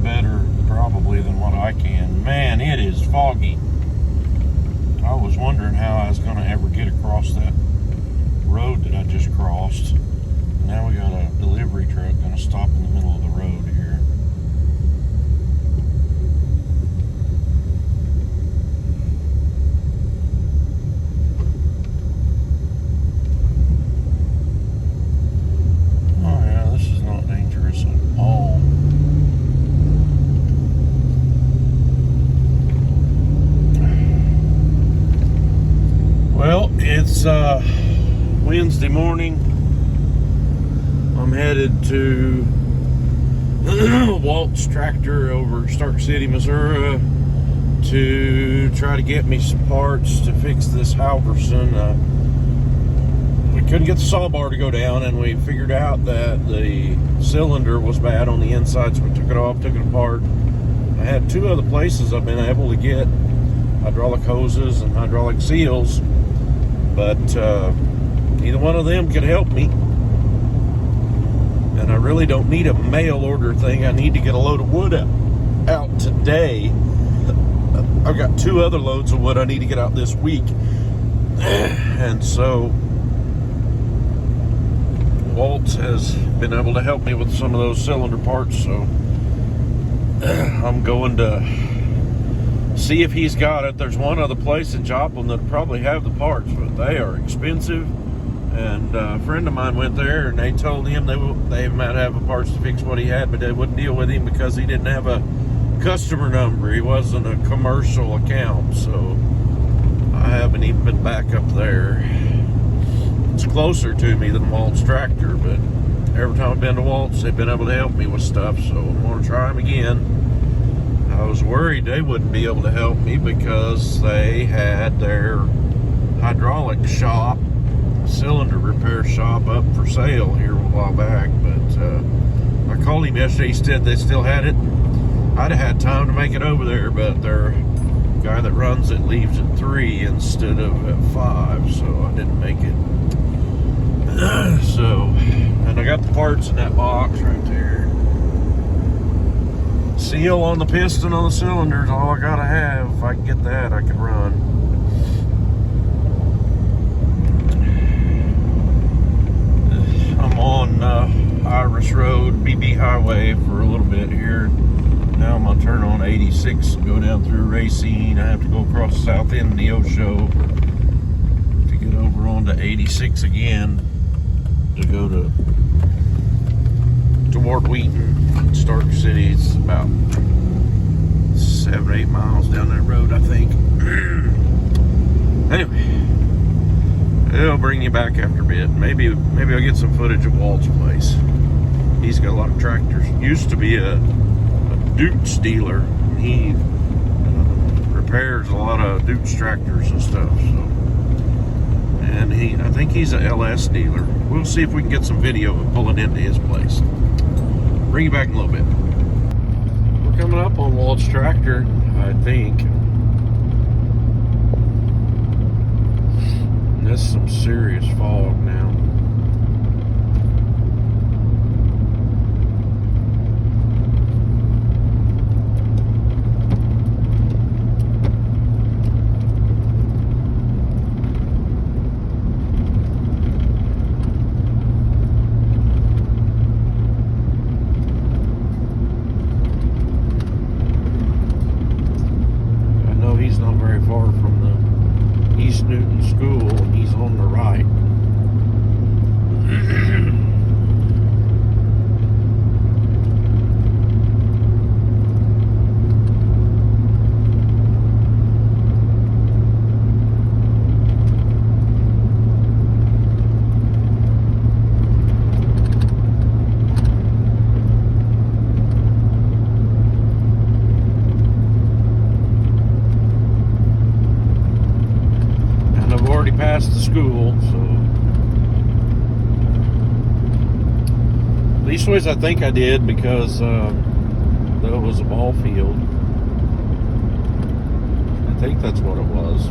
better probably than what I can. Man, it is foggy. I was wondering how I was going to ever get across that road that I just crossed. Now we got a delivery truck going to stop in the middle of the road here. Oh yeah, this is not dangerous at all. Well, it's Wednesday morning. I'm headed to Walt's Tractor over Stark City, Missouri to try to get me some parts to fix this Halverson. We couldn't get the saw bar to go down, and we figured out that the cylinder was bad on the inside, so we took it off, took it apart. I had two other places I've been able to get hydraulic hoses and hydraulic seals, but neither one of them could help me. And I really don't need a mail order thing. I need to get a load of wood out today. I've got two other loads of wood I need to get out this week. And so Walt has been able to help me with some of those cylinder parts. So I'm going to see if he's got it. There's one other place in Joplin that probably have the parts, but they are expensive. And a friend of mine went there, and they told him they might have the parts to fix what he had, but they wouldn't deal with him because he didn't have a customer number. He wasn't a commercial account, so I haven't even been back up there. It's closer to me than Walt's Tractor, but every time I've been to Walt's, they've been able to help me with stuff, so I'm going to try them again. I was worried they wouldn't be able to help me because they had their hydraulic shop, cylinder repair shop, up for sale here a while back, but I called him yesterday. He said they still had it. I'd have had time to make it over there, but their guy that runs it leaves at 3 instead of at 5, so I didn't make it. So, and I got the parts in that box right there. Seal on the piston on the cylinder is all I gotta have. If I can get that, I can run. I'm on Irish Road, BB Highway for a little bit here. Now I'm going to turn on 86 and go down through Racine. I have to go across the south end of the Neosho to get over onto 86 again to go toward Wheaton, Stark City. It's about 7-8 miles down that road, I think. Anyway. It'll bring you back after a bit. Maybe I'll get some footage of Walt's place. He's got a lot of tractors. Used to be a Dukes dealer. He repairs a lot of Dukes tractors and stuff. So, and I think he's a LS dealer. We'll see if we can get some video of pulling into his place. Bring you back in a little bit. We're coming up on Walt's Tractor, I think. That's some serious fog now. I know he's not very far from the East Newton School. He's on the right. Past the school, so leastways I think I did, because there was a ball field. I think that's what it was.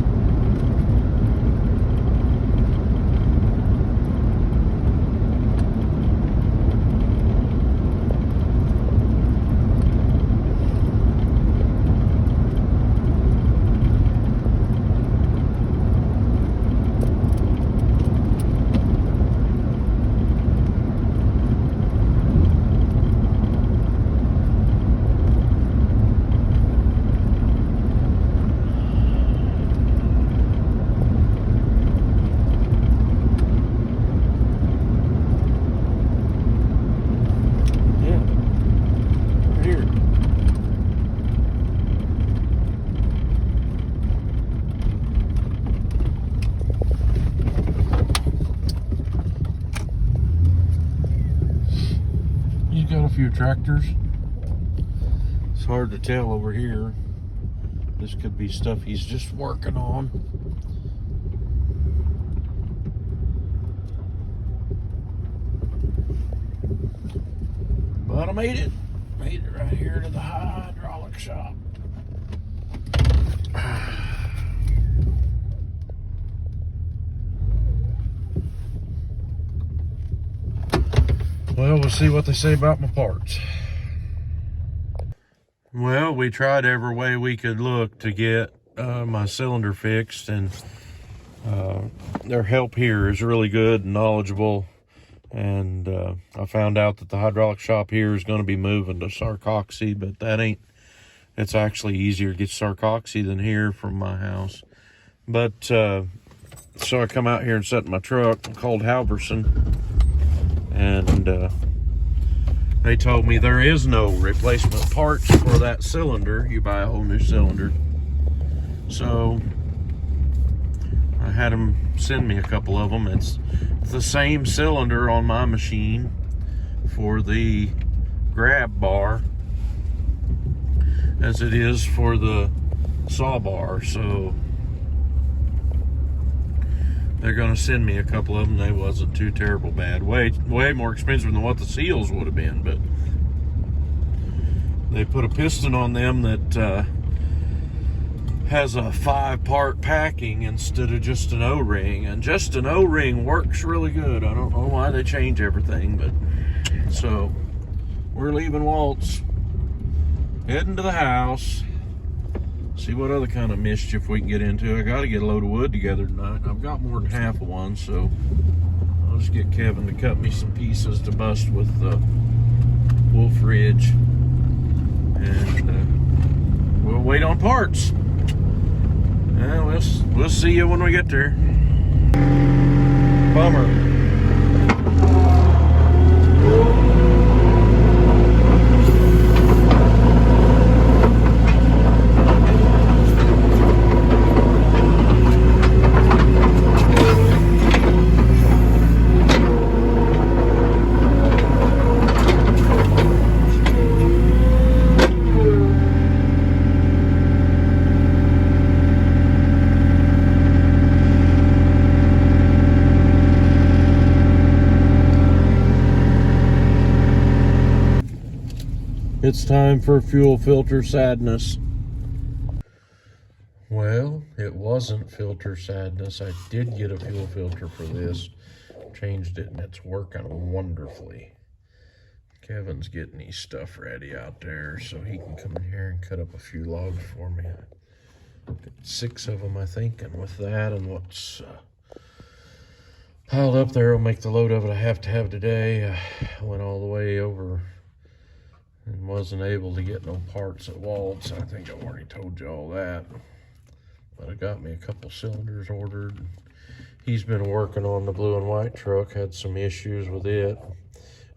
he's got a few tractors. It's hard to tell over here. This could be stuff he's just working on. But I made it. Made it right here to the hydraulic shop. Well, we'll see what they say about my parts. Well, we tried every way we could look to get my cylinder fixed, and their help here is really good and knowledgeable. And I found out that the hydraulic shop here is going to be moving to Sarcoxy, but that ain't, it's actually easier to get Sarcoxy than here from my house. But so I come out here and set in my truck, called Halverson, and they told me there is no replacement parts for that cylinder. You buy a whole new cylinder. So I had them send me a couple of them. It's the same cylinder on my machine for the grab bar as it is for the saw bar. So they're gonna send me a couple of them. They wasn't too terrible bad. Way more expensive than what the seals would have been, but they put a piston on them that has a 5-part packing instead of just an O-ring, and just an O-ring works really good. I don't know why they change everything, but so we're leaving Walt's, heading to the house, see what other kind of mischief we can get into. I got to get a load of wood together tonight. I've got more than half of one, so I'll just get Kevin to cut me some pieces to bust with the Wolf Ridge, and we'll wait on parts. We'll see you when we get there. Bummer. It's time for fuel filter sadness. Well, it wasn't filter sadness. I did get a fuel filter for this. Changed it and it's working wonderfully. Kevin's getting his stuff ready out there so he can come in here and cut up a few logs for me. Got 6 of them, I think, and with that and what's piled up there will make the load of it I have to have today. I went all the way over and wasn't able to get no parts at Walt's. I think I've already told you all that. But I got me a couple cylinders ordered. He's been working on the blue and white truck, had some issues with it.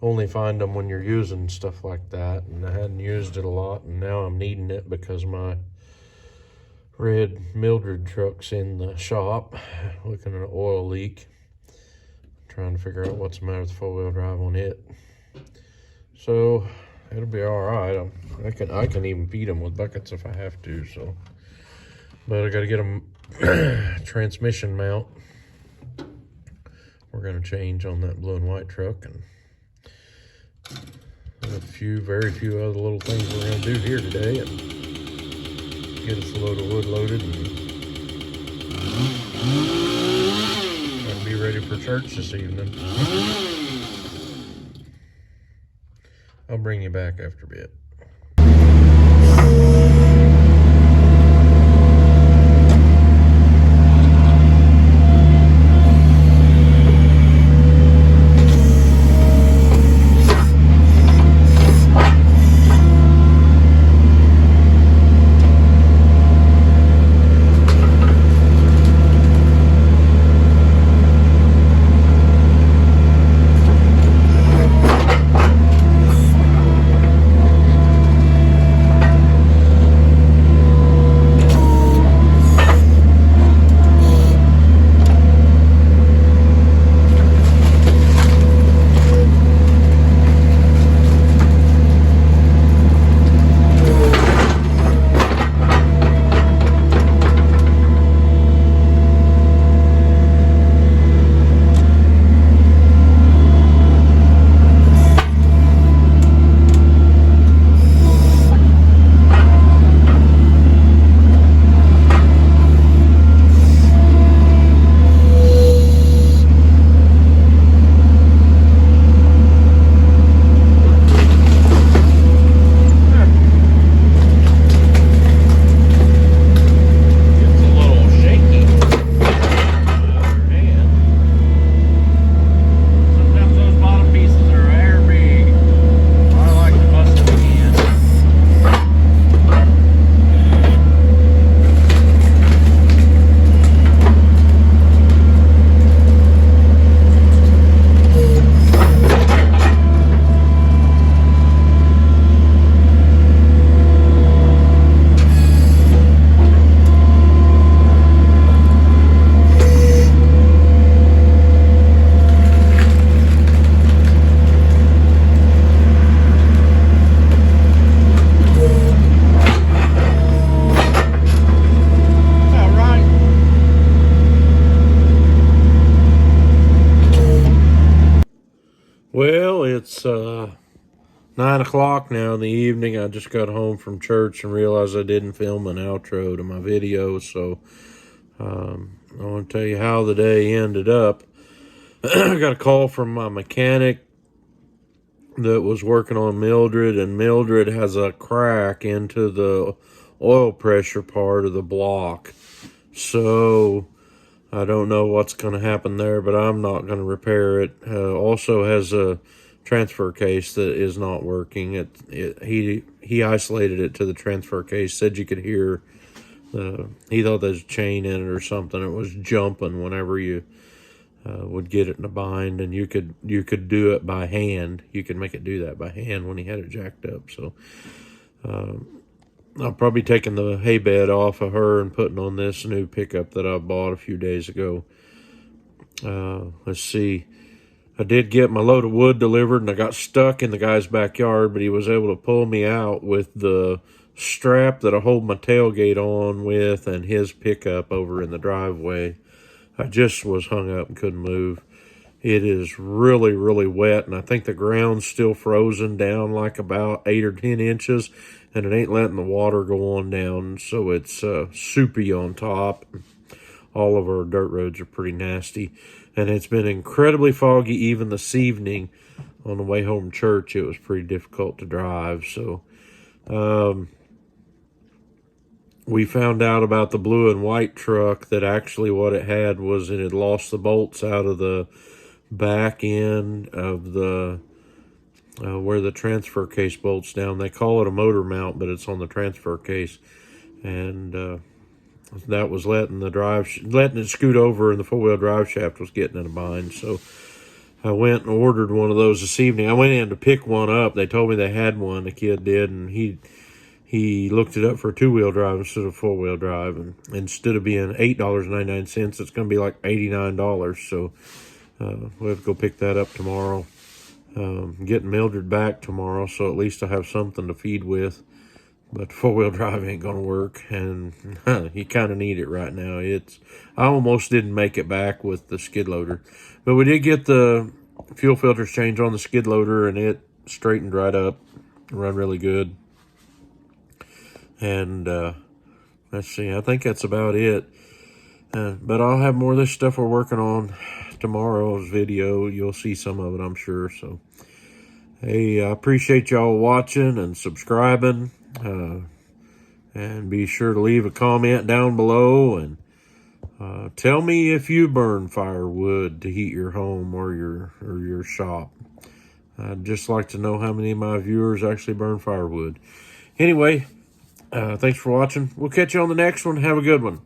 Only find them when you're using stuff like that, and I hadn't used it a lot, and now I'm needing it because my red Mildred truck's in the shop looking at an oil leak. Trying to figure out what's the matter with the 4-wheel drive on it. So it'll be all right. I can even feed them with buckets if I have to. So, but I got to get them transmission mount. We're gonna change on that blue and white truck, and very few other little things we're gonna do here today, and get us a load of wood loaded, and I'll be ready for church this evening. I'll bring you back after a bit. 9 o'clock now in the evening. I just got home from church and realized I didn't film an outro to my video, so I want to tell you how the day ended up. I got a call from my mechanic that was working on Mildred, and Mildred has a crack into the oil pressure part of the block. So I don't know what's going to happen there, but I'm not going to repair it. Also has a transfer case that is not working. He isolated it to the transfer case, said you could hear, he thought there's a chain in it or something. It was jumping whenever you would get it in a bind, and you could do it by hand. You could make it do that by hand when he had it jacked up. So I'll probably taking the hay bed off of her and putting on this new pickup that I bought a few days ago. Let's see. I did get my load of wood delivered, and I got stuck in the guy's backyard, but he was able to pull me out with the strap that I hold my tailgate on with and his pickup over in the driveway. I just was hung up and couldn't move. It is really, really wet, and I think the ground's still frozen down like about 8 or 10 inches, and it ain't letting the water go on down, so it's soupy on top. All of our dirt roads are pretty nasty, and it's been incredibly foggy even this evening. On the way home from church, it was pretty difficult to drive, so we found out about the blue and white truck that actually what it had was it had lost the bolts out of the back end of the where the transfer case bolts down. They call it a motor mount, but it's on the transfer case, and that was letting it scoot over, and the four-wheel drive shaft was getting in a bind. So I went and ordered one of those this evening. I went in to pick one up. They told me they had one, the kid did, and he looked it up for two-wheel drive instead of four-wheel drive, and instead of being $8.99, it's going to be like $89. So we'll have to go pick that up tomorrow. Getting Mildred back tomorrow, so at least I have something to feed with. But four-wheel drive ain't going to work, and you kind of need it right now. I almost didn't make it back with the skid loader, but we did get the fuel filters changed on the skid loader, and it straightened right up, run really good. And let's see, I think that's about it. But I'll have more of this stuff we're working on tomorrow's video. You'll see some of it, I'm sure. So, hey, I appreciate y'all watching and subscribing. And be sure to leave a comment down below, and tell me if you burn firewood to heat your home or your shop. I'd just like to know how many of my viewers actually burn firewood. Anyway, thanks for watching. We'll catch you on the next one. Have a good one.